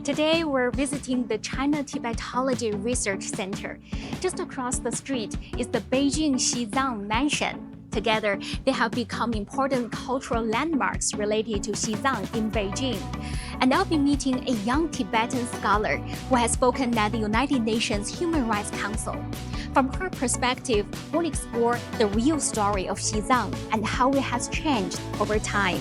Today, we're visiting the China Tibetology Research Center. Just across the street is the Beijing Xizang Mansion. Together, they have become important cultural landmarks related to Xizang in Beijing. And I'll be meeting a young Tibetan scholar who has spoken at the United Nations Human Rights Council. From her perspective, we'll explore the real story of Xizang and how it has changed over time.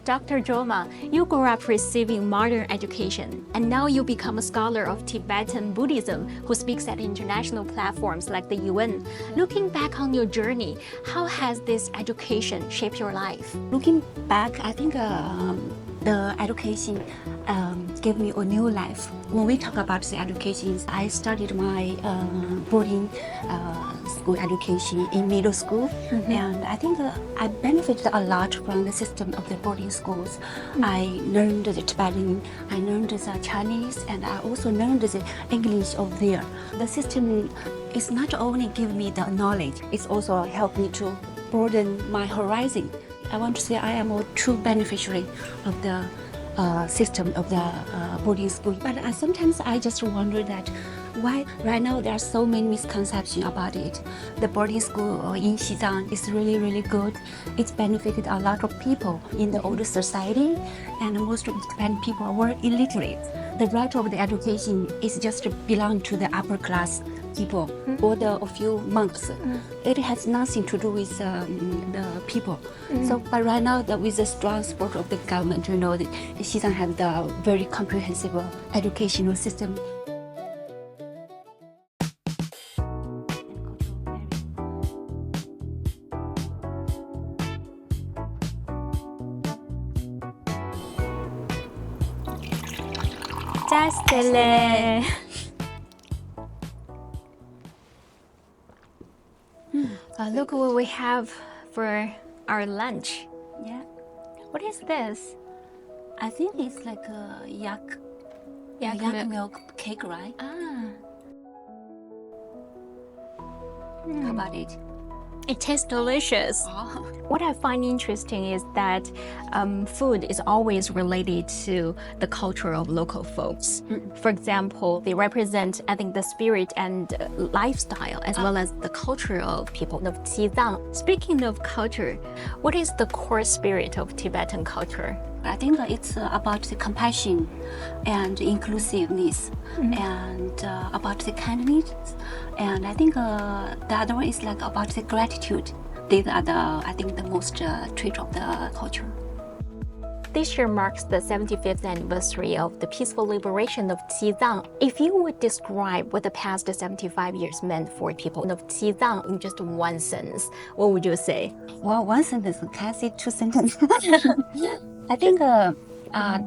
Dr. Drolma, you grew up receiving modern education, and now you become a scholar of Tibetan Buddhism who speaks at international platforms like the UN. Looking back on your journey, how has this education shaped your life? Looking back, I think the education gave me a new life. When we talk about the education, I started my boarding school education in middle school, and I think I benefited a lot from the system of the boarding schools. I learned the Tibetan, I learned the Chinese, and I also learned the English of there. The system is not only give me the knowledge, it's also helped me to broaden my horizon. I want to say I am a true beneficiary of the system of the boarding school. But sometimes I just wonder that why right now there are so many misconceptions about it. The boarding school in Xizang is really, really good. It's benefited a lot of people in the older society, and most of the Tibetan people were illiterate. The right of the education is just belong to the upper class people or a few monks. It has nothing to do with the people. So, but right now, with the strong support of the government, you know, Xizang has the very comprehensive educational system. Look what we have for our lunch. Yeah, What is this? I think it's like a yak milk cake, right? How about it? It tastes delicious. Oh. What I find interesting is that food is always related to the culture of local folks. For example, they represent, I think, the spirit and lifestyle as well as the culture of people of Xizang. Speaking of culture, what is the core spirit of Tibetan culture? I think it's about the compassion and inclusiveness and about the kindness. And I think the other one is like about the gratitude. These are I think the most trait of the culture. This year marks the 75th anniversary of the peaceful liberation of Xizang. If you would describe what the past 75 years meant for people of Xizang in just one sentence, what would you say? Well, one sentence, can I say two sentences? I think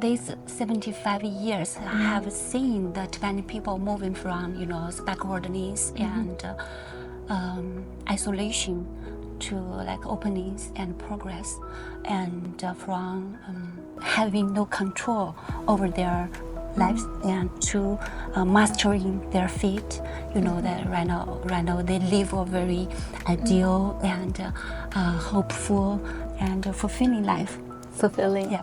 these 75 years have seen the Tibetan people moving from, backwardness and isolation to like openness and progress, and from having no control over their lives and to mastering their fate. That right now they live a very ideal and hopeful and fulfilling life. Fulfilling. Yeah.